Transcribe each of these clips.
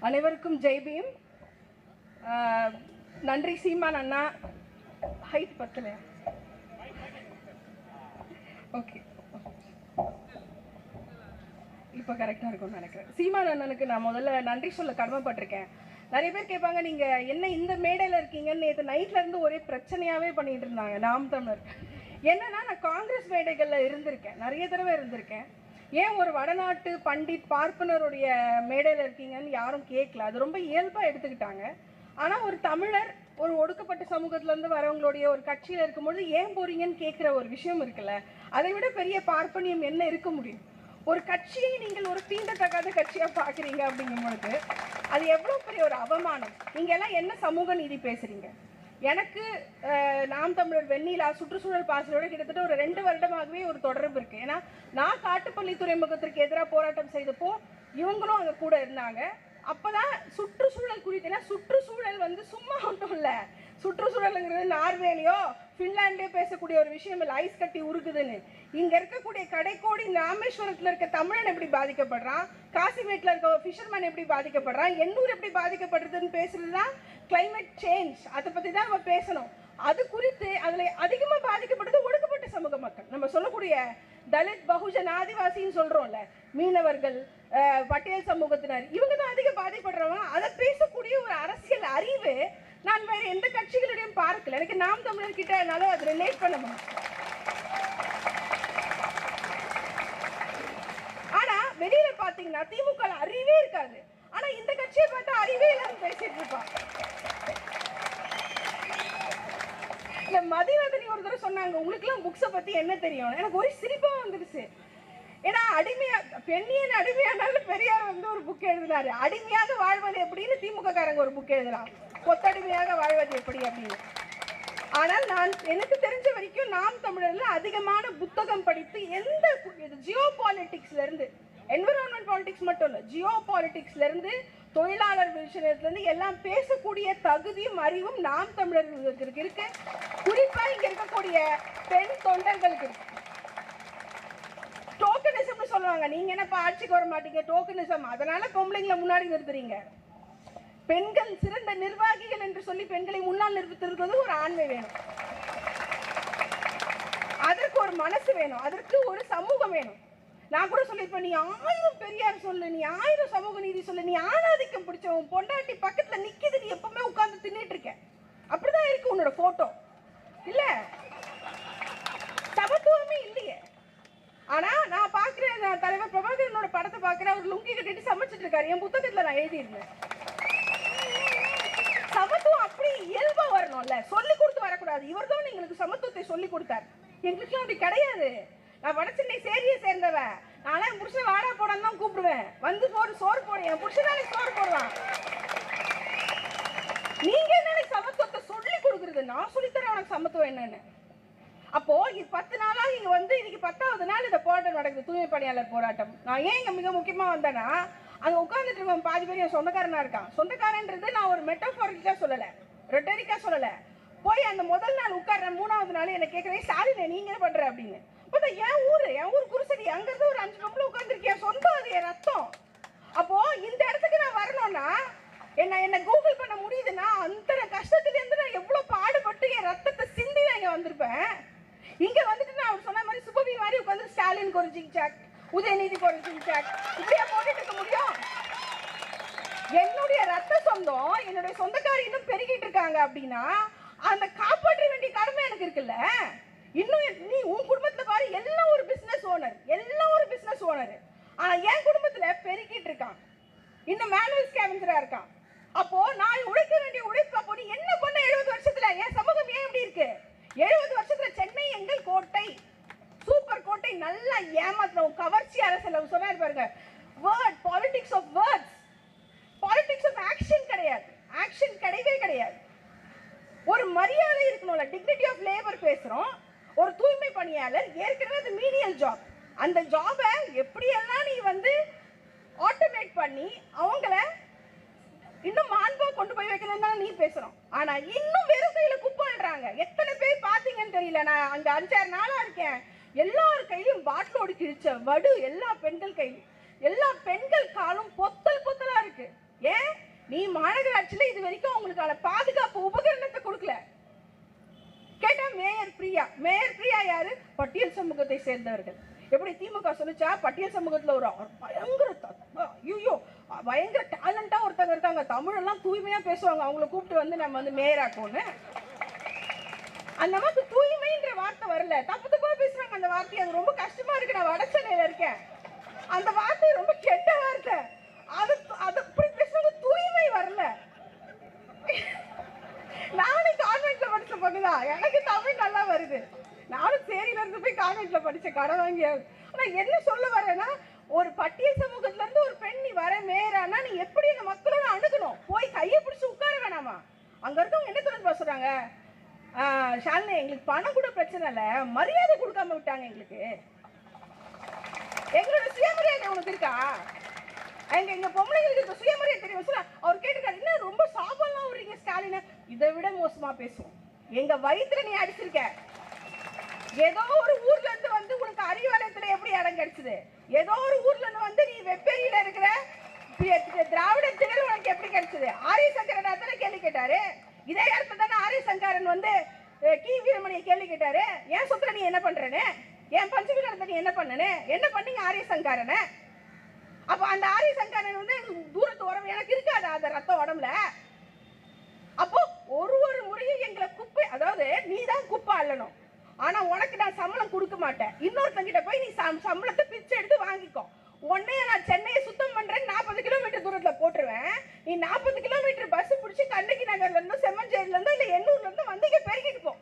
அனைவருக்கும் ஜெய் பீம். நன்றி சீமான் அண்ணா. Height பத்தலையா? Okay, இப்போ கரெக்டாக இருக்கும்னு நினைக்கிறேன். சீமான் அண்ணனுக்கு நான் முதல்ல நன்றி சொல்ல கடமைப்பட்டிருக்கேன். நிறைய பேர் கேட்பாங்க, நீங்கள் என்ன இந்த மேடையில் இருக்கீங்கன்னு. நேற்று நைட்லேருந்து ஒரே பிரச்சனையாகவே பண்ணிகிட்டு இருந்தாங்க நாம் தமிழர். என்னன்னா, நான் காங்கிரஸ் மேடைகளில் இருந்திருக்கேன், நிறைய தடவை இருந்திருக்கேன். ஏன் ஒரு வடநாட்டு பண்டிட் பார்ப்பனருடைய மேடையில் இருக்கீங்கன்னு யாரும் கேட்கல. அது ரொம்ப இயல்பாக எடுத்துக்கிட்டாங்க. ஆனால் ஒரு தமிழர் ஒரு ஒடுக்கப்பட்ட சமூகத்திலேருந்து வரவங்களுடைய ஒரு கட்சியில் இருக்கும்போது ஏன் போகிறீங்கன்னு கேட்குற ஒரு விஷயம் இருக்குல்ல, அதை விட பெரிய பார்ப்பனியம் என்ன இருக்க முடியும்? ஒரு கட்சியை நீங்கள் ஒரு தீண்டத்தகாத கட்சியாக பார்க்குறீங்க அப்படிங்கும்பொழுது அது எவ்வளோ பெரிய ஒரு அவமானம். நீங்கள் எல்லாம் என்ன சமூக நீதி பேசுகிறீங்க? எனக்கு நாம் தமிழர் வெண்ணிலா சுற்றுச்சூழல் பாசலோட கிட்டத்தட்ட ஒரு 2 வருடமாகவே ஒரு தொடர்பு இருக்குது. ஏன்னா நான் காட்டுப்பள்ளி துறைமுகத்திற்கு எதிராக போராட்டம் செய்தப்போ இவங்களும் அங்கே கூட இருந்தாங்க. அப்போ தான் சுற்றுச்சூழல் குறித்து, ஏன்னா சுற்றுச்சூழல் வந்து சும்மா ஒன்றும் இல்லை. சுற்றுச்சூழலுங்கிறது நார்வேலையோ ஃபின்லாண்ட்லேயோ பேசக்கூடிய ஒரு விஷயம் இல்லை. ஐஸ் கட்டி உருக்குதுன்னு இங்கே இருக்கக்கூடிய கடைக்கோடி ராமேஸ்வரத்தில் இருக்க தமிழன் எப்படி பாதிக்கப்படுறான், காசிமேட்டில் இருக்க ஃபிஷர்மேன் எப்படி பாதிக்கப்படுறான், எண்ணூர் எப்படி பாதிக்கப்படுறதுன்னு பேசுறது தான் கிளைமேட் சேஞ்ச். அதை பற்றி தான் நம்ம பேசணும். அது குறித்து அதில் அதிகமாக பாதிக்கப்படுறது ஒடுக்கப்பட்ட சமூக மக்கள். நம்ம சொல்லக்கூடிய தலித், பகுஜன், ஆதிவாசின்னு சொல்கிறோம்ல, மீனவர்கள், பட்டியல் சமூகத்தினர், இவங்க தான் அதிக பாதிப்படுறவங்க. அதை பேசக்கூடிய ஒரு அரசியல் அறிவு நான் வேறு எந்த கட்சிகளிடையும் பார்க்கல. எனக்கு நாம் தமிழர் கிட்ட என்னால அதை ரிலேட் பண்ண முடியும். ஆனா வெளியில பாத்தீங்கன்னா திமுக அறிவே இருக்காது. ஆனா இந்த கட்சியை பார்த்தா அறிவே இல்லாம பேசிட்டு இருப்பான். இந்த மதிவதனி ஒரு தடவை சொன்னாங்க, உங்களுக்கு எல்லாம் புக்ஸை பத்தி என்ன தெரியும்? எனக்கு ஒரு சிரிப்பா வந்துருச்சு. ஏன்னா அடிமையா பெண்ணியன் அடிமையானாலும் பெரியார் வந்து ஒரு புக் எழுதினாரு. அடிமையாக வாழ்வது எப்படின்னு திமுக காரங்க ஒரு புக் எழுதுறான், கொத்தடிமையாக வாழ்வது எப்படி அப்படின்னு. ஆனால் நான் எனக்கு தெரிஞ்ச வரைக்கும் நாம் தமிழர்ல அதிகமான புத்தகம் படித்து எந்த ஜியோ பாலிட்டிக்ஸ்ல இருந்து, என்விரான்மெண்ட் பாலிடிக்ஸ் மட்டும் இல்லை, ஜியோ பாலிட்டிக்ஸ்ல இருந்து தொழிலாளர் விஷயத்துல இருந்து எல்லாம் பேசக்கூடிய தகுதியும் அறிவும் நாம் தமிழர்களுக்கு இருக்கு. குறிப்பா இங்க இருக்கக்கூடிய பெண் தொண்டர்களுக்கு இருக்கு. டோக்கனிசம் சொல்லுவாங்க, நீங்க என்னப்பா ஆட்சிக்கு வர மாட்டீங்க, டோக்கனிசம், அதனால பொம்பளைங்களை முன்னாடி நிறுத்துறீங்க. பெண்கள் சிறந்த நிர்வாகிகள் என்று சொல்லி பெண்களை முன்னால் நிறுத்துறது ஒரு ஆண்மை வேணும், அதற்கு ஒரு மனசு வேணும், அதற்கு ஒரு சமூகம் வேணும். நான் கூட சொல்லிருப்பேன், நீ 1000 பெரியார் சொல்லு, நீ 1000 சமூக நீதி சொல்லு, நீ ஆணாதிக்கம் பிடிச்சவன் பொண்டாட்டி பக்கத்துல நிக்குது, நீ எப்பவுமே உட்கார்ந்து தின்னுட்டு இருக்க, அப்படிதான் இருக்கு உன்னோட போட்டோ. இல்ல சமத்துவமே இல்லையே. ஆனா நான் பாக்குறேன், நான் தலைவர் பிரபாகரனோட படத்தை பாக்குறேன், அவர் லுங்கி கட்டிட்டு சமைச்சிட்டு இருக்காரு. என் புத்தகத்துல நான் எழுதியிருந்தேன், சமத்துவம் அப்படி இயல்பா வரணும்ல, சொல்லி கொடுத்து வரக்கூடாது. இவர் தான் எங்களுக்கு சமத்துவத்தை சொல்லி கொடுத்தார், எங்களுக்கு அப்படி கிடையாது. நான் வடசென்னை சேரியை சேர்ந்தவன், நானே என் புருஷன் வாடா போடான்னு தான் கூப்பிடுவேன், வந்து சோறு போடு, என் புருஷனாலே சோறு போடுவான். நீங்க என்ன சமத்துவத்தை சொல்லி கொடுக்குறது? நான் சொல்லித்தரேன் உனக்கு சமத்துவம் என்னன்னு. அப்போ இது 10 நாளா இங்க வந்து இன்னைக்கு 10வது நாள் இந்த போராட்டம் நடக்குது, தூய்மை பணியாளர் போராட்டம். நான் ஏன் இங்க மிக முக்கியமா வந்தேன்னா, அங்க உட்கார்ந்துட்டு இருக்கவன் பாதி பேர் என் சொந்தக்காரனா இருக்கான். சொந்தக்காரன்றது நான் ஒரு மெட்டாஃபாரிக்கா சொல்லல, ரெட்டரிக்கா சொல்லல. போய் அந்த முதல் நாள் உட்கார்றேன், 3வது நாள் என்ன கேட்கறேன், ஸ்டாலின் நீங்க என்ன பண்ற அப்படின்னு. பார்த்தா என் ஊர் குருசடி, அங்க இருந்து ஒரு 5 பொம்பளை உட்கார்ந்துருக்கேன், சொந்தம், அது என் ரத்தம். அப்போ இந்த இடத்துக்கு நான் வரணும்னா என்ன கூகுள் பண்ண முடியுதுன்னா, அந்த கஷ்டத்துல இருந்து நான் எவ்வளவு பாடுபட்டு என் ரத்தத்தை சிந்தி நான் இங்க வந்திருப்பேன். இங்க வந்துட்டு நான் அவர் சொன்ன மாதிரி சுபவி மாதிரி உட்காந்து ஸ்டாலினுக்கு ஒரு ஜிக்ஜாக், உதயநிதிக்கு ஒரு ஜிக்ஜாக், இப்படியா போட்டுட்டு இருக்க முடியும்? என்னுடைய ரத்த சொந்தம், என்னுடைய சொந்தக்காரி இன்னும் பெருகிட்டு இருக்காங்க அப்படின்னா அந்த காப்பாற்ற வேண்டிய கடமை எனக்கு இருக்குல்ல. இன்னும் நீ உன் குடும்பத்துல பாரு, எல்லாம் ஒரு பிசினஸ் ஓனர், ஆனா என் குடும்பத்துல பெருகிட்டு இருக்கான், இன்னும் மேனுவல் ஸ்கேவெஞ்சரா இருக்கான். அப்போ நான் உழைக்க வேண்டிய உழைப்பு, அப்போ நீ என்ன பண்ண 70 வருஷத்துல? என் சமூகம் ஏன் இப்படி இருக்கு? 70 வருஷத்துல சென்னை எங்கள் கோட்டை, சூப்பர் கோட்டை, நல்லா ஏமாத்துறோம், கவர்ச்சி அரசியல் சொன்னாரு பாருங்க. Word politics of words, politics of action கிடையாது, ஆக்ஷன் கிடையவே கிடையாது. ஒரு மரியாதை இருக்கணும்ல, டிக்னிட்டி ஆஃப் லேபர் பேசுறோம். ஒரு தூய்மை பணியாளர் ஏற்கனவே அது மீனியல் ஜாப், அந்த ஜாபை எப்படியெல்லாம் நீ வந்து ஆட்டோமேட் பண்ணி அவங்கள இன்னும் மாண்பா கொண்டு போய் வைக்கணும் தான் நீ பேசுறோம். ஆனா இன்னும் வெறும் கையில குப்பாடுறாங்க. எத்தனை பேர் பாத்தீங்கன்னு தெரியல, நான் அங்க 5-6 நாளா இருக்கேன், எல்லார் கையிலும் பாட்டிலோடு கிழிச்ச வடு, எல்லா பெண்கள் கையிலும், எல்லா பெண்கள் காலும் பொத்தலா இருக்கு. ஏன் நீ மாநகராட்சியில இது வரைக்கும் அவங்களுக்கான பாதுகாப்பு உபகரணத்தை கொடுக்கல. கேட்டா மேயர் பிரியா யாரு? பட்டியல் சமூகத்தை சேர்ந்தவர்கள். எப்படி திமுக சொல்லிச்சா பட்டியல் சமூகத்துல ஒரு பயங்கர டேலண்டா ஒருத்தங்க இருக்காங்க, தமிழ் எல்லாம் தூய்மையா பேசுவாங்க, அவங்களை கூப்பிட்டு வந்து நம்ம வந்து மேயராக்கோன்னு. அந்த மாதிரி தூய்மைன்ற வார்த்தை வரல, தப்பு தப்பா பேசுறாங்க அந்த வார்த்தை. அது ரொம்ப கஷ்டமா இருக்கு. நான் வடசென்னையில இருக்கேன், அந்த வார்த்தை ரொம்ப கெட்ட வார்த்தை. அது அப்படி பேசுறாங்க, தூய்மை வரல. நானும் கான்வென்ட்ல படிச்ச பொண்ணுதான், எனக்கு தமிழ் நல்லா வருது. நானும் சேரியில இருந்து போய் கான்வென்ட்ல படிச்ச கடை வாங்கியாது. ஆனா என்ன சொல்ல வரேன்னா, ஒரு பட்டியல் சமூகத்துல இருந்து ஒரு பெண் நீ வர மேயரானா நீ எப்படி அந்த மக்களோட அணுகணும்? போய் கையை பிடிச்சு உட்கார வேணாமா? அங்க இருக்கவங்க என்ன தொடர்ந்து பேசுறாங்க, ஷாலினி எங்களுக்கு பணம் கூட பிரச்சனை இல்ல, மரியாதை கொடுக்காம விட்டாங்க எங்களுக்கு. எங்களோட சுயமரியாதை உனக்கு இருக்கா? எங்க பொம்பளைங்களுக்கு சுயமரியாதை தெரியும். அவர் கேட்டுக்காரு, என்ன ரொம்ப சாபம்லாம் விடுறீங்க ஸ்டாலின்? இதை விட மோசமா பேசுவோம். எங்க வயிற்றுல நீ அடிச்சிருக்க. ஏதோ ஒரு ஊர்ல இருந்து வந்து உனக்கு அறிவாலயத்துல எப்படி இடம் கிடைச்சது? ஏதோ ஒரு ஊர்ல இருந்து வந்து நீ வெப்பேரியில இருக்கிற திராவிட திடல் உனக்கு எப்படி கிடைச்சது? ஆரிய சங்கரன் தானே கேள்வி கேட்டாரு. இதே இடத்துல தானே ஆரிய சங்கரன் வந்து கி வீரமணியை கேள்வி கேட்டாரு, ஏன் சொத்துல நீ என்ன பண்றேன்னு, ஏன் பஞ்சமிகரத்தை நீ என்ன பண்ணனு, என்ன பண்ணீங்க ஆரிய சங்கரனை? அப்ப அந்த ஆரிய சங்கரன் வந்து தூரத்து உறவு எனக்கு இருக்காது அந்த ரத்தம் உடம்புல. அப்போ ஒரு முறையும் எங்களை குப்பை, அதாவது நீ தான் குப்பை அள்ளணும், ஆனா உனக்கு நான் சம்பளம் கொடுக்க மாட்டேன். இன்னொருத்தங்கிட்ட போய் நீ சம்பளத்தை பிச்சை எடுத்து வாங்கிக்கோ. உடனே நான் சென்னையை சுத்தம் பண்றேன் 40 கிலோமீட்டர் தூரத்துல போட்டுருவேன். நீ 40 கிலோமீட்டர் பஸ் பிடிச்சி கண்ணகி நகர்ல இருந்து செம்மஞ்சேரியில இருந்து இல்ல எண்ணூர்ல இருந்து வந்து இங்க பெருகிட்டு போ.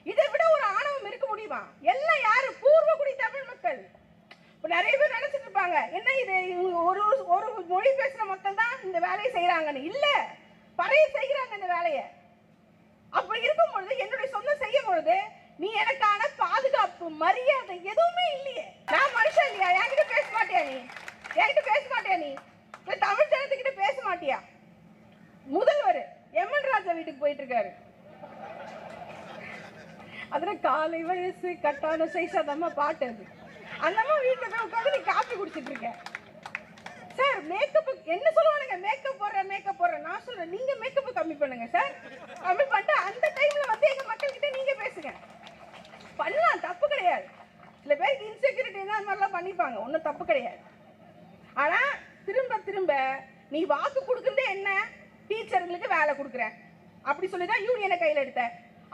இதை விட ஒரு ஆணவம் இருக்க முடியுமா? எல்லாம் யாரு? பூர்வகுடி தமிழ் மக்கள். இப்ப நிறைய பேர் நினைச்சிட்டு இருப்பாங்க, என்ன இது ஒரு மொழி பேசுற மக்கள் தான் இந்த வேலையை செய்யறாங்கன்னு. இல்ல, பறைய செய்யறாங்க இந்த வேலையை. அப்படி இருக்கும் பொழுது என்னுடைய சொந்தம் செய்யும் பொழுது நீ எனக்கான பாதுகாப்பு மரியாதை எதுவுமே இல்லையே. நான் மனுஷன் இல்லையா? என்கிட்ட பேச மாட்டியா நீ? என்கிட்ட பேச மாட்டியா நீ? தமிழ் ஜனத்துக்கிட்ட பேச மாட்டியா? முதல்வர் எம்என் ராஜா வீட்டுக்கு போயிட்டு இருக்காரு. அதுல காலை வயசு கட்டான சைசாதம்மா பாட்டு. அது அந்த அம்மா வீட்டுல போய் உட்காந்து நீ காப்பி குடிச்சிட்டு இருக்க. சார் மேக்கப் என்ன சொல்லுவானுங்க, மேக்கப் போடுற. நான் சொல்றேன், நீங்க மேக்கப் கம்மி பண்ணுங்க சார். கம்மி பண்ணிட்டு அந்த டைம்ல வந்து எங்க மக்கள் கிட்ட நீங்க பேசுங்க. பண்ணலாம், தப்பு கிடையாது. சில பேருக்கு இன்செக்யூரிட்டி தான் அந்த மாதிரிலாம் பண்ணிப்பாங்க, ஒன்றும் தப்பு கிடையாது. ஆனா திரும்ப நீ வாக்கு கொடுக்குறதே என்ன? டீச்சர்களுக்கு வேலை கொடுக்குறேன் அப்படி சொல்லிதான் யூனியனை கையில் எடுத்த.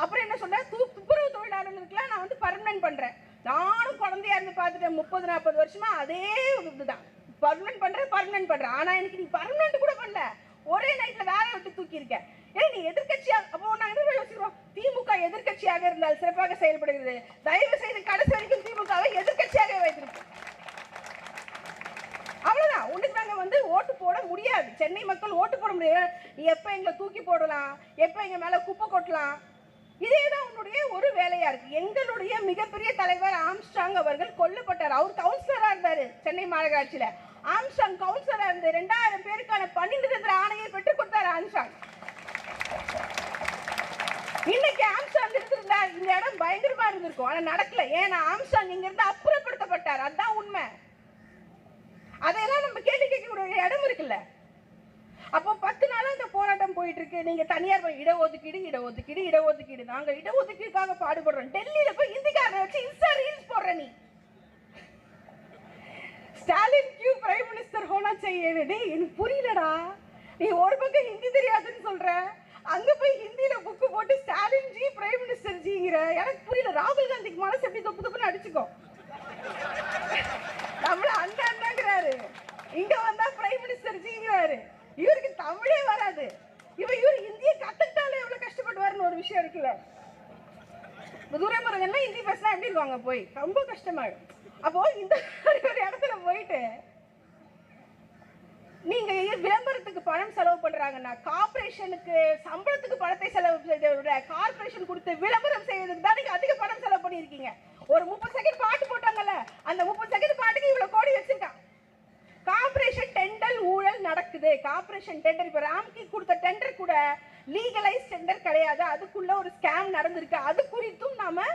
அப்புறம் என்ன சொல்ற, துப்புரவு தொழிலாளர்களுக்குலாம் நான் வந்து பர்மனன்ட் பண்றேன். நானும் குழந்தையா இருந்து பார்த்துட்டேன் 30-40 வருஷமா அதே இதுதான். பர்மனன்ட் பண்றேன். ஆனா எனக்கு நீ பர்மனன்ட் கூட பண்ணல, ஒரே நைட்ல வேலையை விட்டு தூக்கி இருக்க. ஏன்னா நீ எதிர்கட்சியா, அப்போ நாங்க என்ன யோசிக்கிறோம், திமுக எதிர்கட்சியாக இருந்தால் சிறப்பாக செயல்படுகிறது. தயவு செய்து கடைசி வரைக்கும் திமுகவை எதிர்கட்சியாக வைத்திருக்கு. அவ்வளவுதான். உனக்கு நாங்க வந்து ஓட்டு போட முடியாது, சென்னை மக்கள் ஓட்டு போட முடியாது. நீ எப்ப எங்களை தூக்கி போடலாம், எப்ப எங்க மேல குப்பை கொட்டலாம், இதேதான் உன்னுடைய ஒரு வேலையா இருக்கு. எங்களுடைய மிகப்பெரிய தலைவர் ஆம்ஸ்ட்ராங் அவர்கள் கொல்லப்பட்டார். அவர் கவுன்சிலரா இருந்தாரு சென்னை மாநகராட்சியில. ஆம்ஸ்ட்ராங் கவுன்சிலரா இருந்து 2000 பேருக்கான பணி நிரந்தர ஆணையை பெற்றுக் கொடுத்தார் ஆம்ஸ்ட்ராங். இன்னைக்கு ஆம்ஸ்ட்ராங் இருந்திருந்தா இந்த இடம் பயங்கரமா இருந்திருக்கும். ஆனா நடக்கல. ஏன்னா ஆம்ஸ்ட்ராங் இங்க இருந்து அப்புறப்படுத்தப்பட்டார். அதுதான் உண்மை. அதையெல்லாம் நம்ம கேள்வி கேட்கக்கூடிய இடம் இருக்குல்ல. அப்போ 10 நாளா இந்த போராட்டம் போயிட்டு இருக்கு. நீங்க தனியார் இடஒதுக்கீடு. நாங்க இடஒதுக்கீடுக்காக பாடுபடுறோம். டெல்லியில போய் இந்திக்காரரை வச்சு இன்ஸ்டா ரீல்ஸ் போடுற நீ. ஸ்டாலின் கியூ பிரைம் மினிஸ்டர் ஹோனா चाहिए. எனக்கு புரியலடா. நீ ஒரு பக்கம் ஹிந்தி தெரியாதுன்னு சொல்ற, அங்க போய் ஹிந்தியில புக்கு போட்டு ஸ்டாலின் ஜி பிரைம் மினிஸ்டர் ஜிங்கிற. எனக்கு புரியல. ராகுல் காந்திக்கு மனசு எப்படி தொப்புன்னு அடிச்சுக்கோ. நம்மள அண்ணாங்கிறாரு, இங்க வந்தா பிரைம் மினிஸ்டர் ஜிங்கிறாரு. இவருக்கு தமிழே வராது. இவர் ஹிந்தியை கத்துக்கிட்டாலே எவ்வளவு கஷ்டப்படுவாருன்னு ஒரு விஷயம் இருக்குல்ல. துரைமுருகன்லாம் ஹிந்தி பேசினா எப்படி இருக்காங்க, போய் ரொம்ப கஷ்டமாயிடும். அப்போ இந்த ஒரு இடத்துல போயிட்டு நீங்க விளம்பரத்துக்கு பணம் செலவு பண்றாங்கன்னா, கார்பரேஷனுக்கு சம்பளத்துக்கு பணத்தை செலவு செய்வதை விட கார்பரேஷன் கொடுத்து விளம்பரம் செய்வதற்கு தான் நீங்க அதிக பணம் செலவு பண்ணிருக்கீங்க. ஒரு 30 செகண்ட் பாட்டு போட்டாங்கல்ல, அந்த 30 செகண்ட் பாட்டுக்கு இவ்வளவு கோடி வச்சிருக்கான். கார்பரேஷன் டெண்டர் ஊழல் நடக்குது. கார்பரேஷன் டெண்டர், இப்ப ராம்கி கொடுத்த டெண்டர் கூட லீகலைஸ் டெண்டர் கிடையாது, அதுக்குள்ள ஒரு ஸ்கேம் நடந்திருக்கு. அது குறித்தும் நாம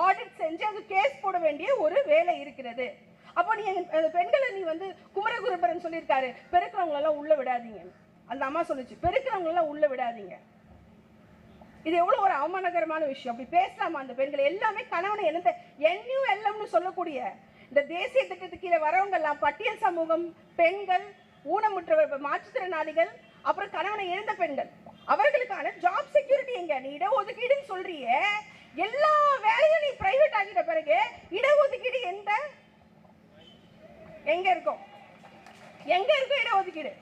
ஆடிட் செஞ்சு அது கேஸ் போட வேண்டிய ஒரு வேலை இருக்கிறது. அப்போ நீ பெண்களை நீ வந்து குமரகுருபரன் சொல்லியிருக்காரு, பெருக்கிறவங்களெல்லாம் உள்ள விடாதீங்க. அந்த அம்மா சொல்லுச்சு, பெருக்கிறவங்களெல்லாம் உள்ள விடாதீங்க. இது எவ்வளவு ஒரு அவமானகரமான விஷயம். அப்படி பேசலாமா அந்த பெண்கள்? எல்லாமே கணவனை என்ன NULMனு சொல்லக்கூடிய இந்த தேசிய திட்டத்துக்கு கீழே வரவங்க எல்லாம் பட்டியல் சமூகம், பெண்கள், ஊனமுற்றவர்கள், மாற்றுத்திறனாளிகள், அப்புறம் கணவனை இழந்த பெண்கள், அவர்களுக்கான ஜாப் செக்யூரிட்டி எங்க? நீ இடஒதுக்கீடுன்னு சொல்றியே, எல்லா வேலையும் நீ பிரைவேட் ஆகிட்ட பிறகு இடஒதுக்கீடு எங்க இருக்கும்? இடஒதுக்கீடு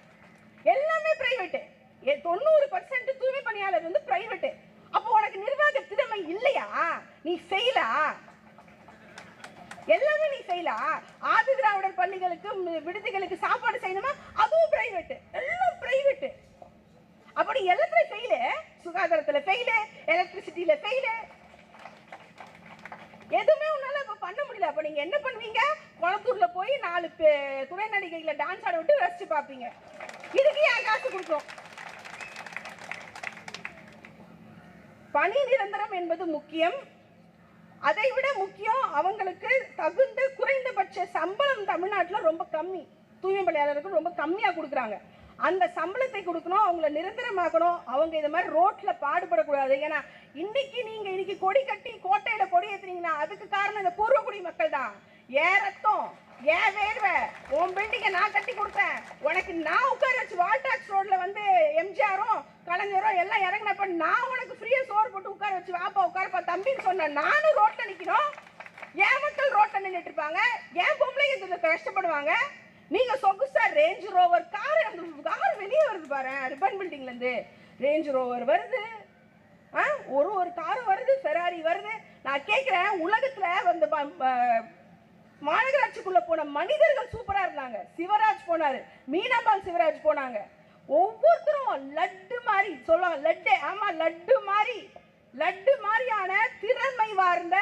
எல்லாமே பிரைவேட். 90% தூய்மை பணியாளர் வந்து பிரைவேட். அப்போ உனக்கு நிர்வாக திறமை இல்லையா? நீ ஃபெயிலா? எல்லாமே நீ ஃபெயிலா? ஆதி திராவிடர் பள்ளிகளுக்கு, விடுதிகளுக்கு சாப்பாடு செய்யணுமா? அதுவும் பிரைவேட். எல்லாம் பிரைவேட். அப்படி எல்லாத்துலயும் ஃபெயிலு. சுகாதாரத்துல ஃபெயிலு, எலக்ட்ரிசிட்டியில ஃபெயிலு. எதுவுமே உன்னால இப்ப பண்ண முடியல. அப்ப நீங்க என்ன பண்ணுவீங்க? குளத்தூர்ல போய் 4 துணை நடிகைகளை டான்ஸ் ஆட விட்டு ரசிச்சு பார்ப்பீங்க. இதுக்கு ஏன் காசு கொடுக்கும்? பணி நிரந்தரம் என்பது முக்கியம். அதை விட முக்கியம் அவங்களுக்கு தகுந்த குறைந்தபட்ச சம்பளம் தமிழ்நாட்டில் ரொம்ப கம்மி. தூய்மை பணியாளருக்கு ரொம்ப கம்மியாக கொடுக்குறாங்க. அந்த சம்பளத்தை கொடுக்கணும், அவங்கள நிரந்தரமாக்கணும். அவங்க இது மாதிரி ரோட்ல பாடுபடக்கூடாது. ஏன்னா இன்னைக்கு கொடி கட்டி கோட்டையில கொடி ஏத்துறீங்கன்னா அதுக்கு காரணம் இந்த பூர்வக்குடி மக்கள் தான். ஏன் ரத்தம், ஏன் வேர்வை, உன் பில்டிங்கை நான் கட்டி கொடுத்தேன், உனக்கு நான் உட்கார வச்சு வால்டாக்ஸ் ரோட்ல வந்து எம்ஜிஆரும் கலைஞரும் எல்லாம் இறங்கினப்ப நான் உனக்கு ஃப்ரீயா சோறு போட்டு உட்கார வச்சு வாப்பா உட்காரப்பா தம்பின்னு சொன்னேன். நானும் ரோட்ல நிக்கணும், ஏன் மக்கள் ரோட்ல நின்றுட்டு இருப்பாங்க, ஏன் பொம்பளைங்க இதுல கஷ்டப்படுவாங்க. நீங்க சொகுசா ரேஞ்ச் ரோவர் கார், அந்த கார் வெளியே வருது பாரு, ரிப்பன் பில்டிங்ல இருந்து ரேஞ்ச் ரோவர் வருது, ஒரு காரும் வருது, ஃபெராரி வருது. நான் கேட்கிறேன், உலகத்துல வந்து மாநகராட்சிக்குள்ள போன மனிதர்கள் சூப்பரா இருந்தாங்க. சிவராஜ் போனாரு, மீனாபால் சிவராஜ் போனாங்க. ஒவ்வொருத்தரும் லட்டு மாதிரி சொல்லுவாங்க, லட்டு, ஆமா லட்டு மாதிரியான திறமை வார்ந்த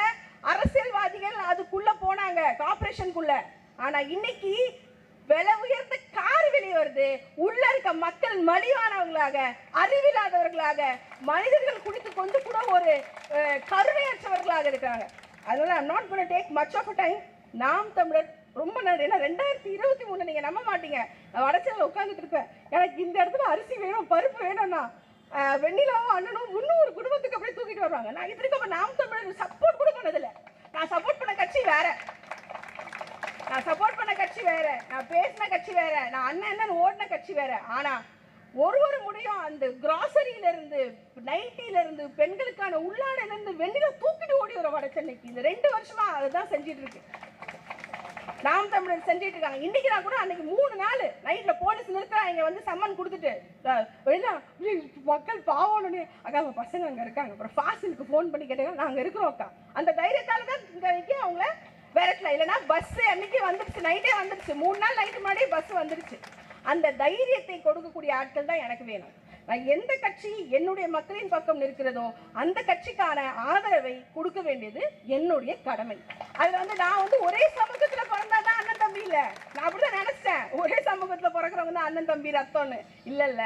அரசியல்வாதிகள் அதுக்குள்ள போனாங்க, கார்பரேஷனுக்குள்ள. ஆனா இன்னைக்கு விலை உயர்ந்த கார் வெளியே வருது, உள்ள இருக்க மக்கள் மலிவானவர்களாக, அறிவில்லாதவர்களாக, மனிதர்கள் குடித்து கொஞ்சம் கூட ஒரு கருணையற்றவர்களாக இருக்காங்க. அதனால I'm not going to take much of a time. நாம் தமிழர் ரொம்ப நன்றி. ஏன்னா 2023 நீங்க நம்ப மாட்டீங்க, நான் வடச்சேரியில் உட்காந்துட்டு இருப்பேன், எனக்கு இந்த இடத்துல அரிசி வேணும், பருப்பு வேணும்னா வெண்ணிலாவும் அண்ணனும் 300 குடும்பத்துக்கு அப்படியே தூக்கிட்டு வருவாங்க. நான் இதுக்கு நாம் தமிழர் சப்போர்ட் கூட பண்ணதில்லை. நான் சப்போர்ட் பண்ண கட்சி வேற, நான் சப்போர்ட் பண்ண கட்சி வேற, நான் பேசின கட்சி வேற, நான் அண்ணன் ஓடின கட்சி வேற. ஆனா ஒரு முறையும் அந்த கிராசரியில இருந்து, நைட்டில இருந்து, பெண்களுக்கான உள்ளாடையில இருந்து வெண்ணில தூக்கிட்டு ஓடி வர வட சென்னைக்கு இந்த 2 வருஷமா அதுதான் செஞ்சிட்டு இருக்கு, நாம் தமிழர் செஞ்சிட்டு இருக்காங்க. இன்னைக்கு நான் கூட அன்னைக்கு 3 நாள் நைட்ல போலீஸ் நிறுத்துறாங்க, வந்து சம்மன் கொடுத்துட்டு மக்கள் பாவம்னு, அக்கா அவங்க பசங்க அங்க இருக்காங்க, அப்புறம் ஃபாசிலுக்கு ஃபோன் பண்ணி கேட்டாங்க, நாங்க இருக்கிறோம் அக்கா. அந்த தைரியத்தால தான் இங்க அவங்கள விரட்டல. இல்லைன்னா பஸ் அன்னைக்கு வந்துருச்சு, நைட்டே வந்துருச்சு, 3 நாள் நைட்டு முன்னாடியே பஸ் வந்துருச்சு. அந்த தைரியத்தை கொடுக்கக்கூடிய ஆட்கள் தான் எனக்கு வேணும். நான் எந்த கட்சி என்னுடைய மக்களின் பக்கம் இருக்கிறதோ அந்த கட்சிக்கான ஆதரவை கொடுக்க வேண்டியது என்னுடைய கடமை. அதுல வந்து நான் வந்து ஒரே சமூகத்துல பிறந்தாதான் அண்ணன் தம்பி இல்ல, நான் அப்படிதான் நினைச்சேன். ஒரே சமூகத்துல பிறக்கிறவங்க தான் அண்ணன் தம்பி ரத்தம்னு இல்ல.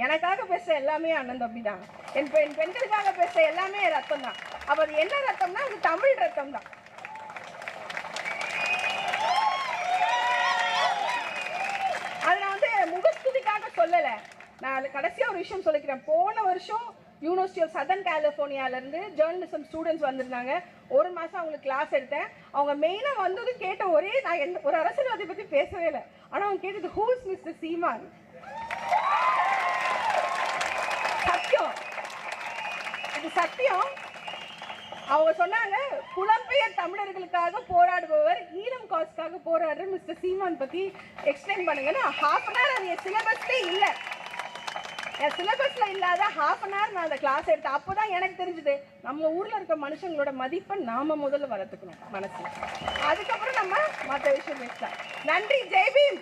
எனக்காக பேசுற எல்லாமே அண்ணன் தம்பி தான், என் பெண்களுக்காக பேசுற எல்லாமே ரத்தம் தான். அப்ப அது என்ன ரத்தம்னா அது தமிழ் ரத்தம் தான். அது நான் வந்து முகஸ்துதிக்காக சொல்லலை. நான் கடைசியாக ஒரு விஷயம் சொல்லிக்கிறேன். போன வருஷம் யூனிவர்சிட்டி ஆஃப் சதர்ன் கலிஃபோர்னியாவிலேருந்து ஜேர்னலிசம் ஸ்டூடெண்ட்ஸ் வந்திருந்தாங்க. 1 மாதம் அவங்களுக்கு கிளாஸ் எடுத்தேன். அவங்க மெயினாக வந்தது கேட்ட நான் ஒரு அரசியல்வாதி பற்றி பேசவே இல்லை, ஆனால் அவங்க கேட்டது ஹூ இஸ் மிஸ்டர் சீமான். சத்தியம், இது சத்தியம். அவங்க சொன்னாங்க, புலம்பெயர் தமிழர்களுக்காக போராடுபவர், ஈழம் காசுக்காக போராடுற மிஸ்டர் சீமான் பற்றி எக்ஸ்பிளைன் பண்ணுங்கன்னா ½ அன் ஹவர் அது என் சிலபஸ்லே இல்லை. என் சிலபஸில் இல்லாத ½ அன் ஹவர் நான் அந்த கிளாஸ் எடுத்தேன். அப்போ தான் எனக்கு தெரிஞ்சுது, நம்ம ஊரில் இருக்க மனுஷங்களோட மதிப்பை நாம் முதல்ல வளர்த்துக்கணும் மனசு, அதுக்கப்புறம் நம்ம மற்ற விஷயம் பேசலாம். நன்றி, ஜெய்பீம்.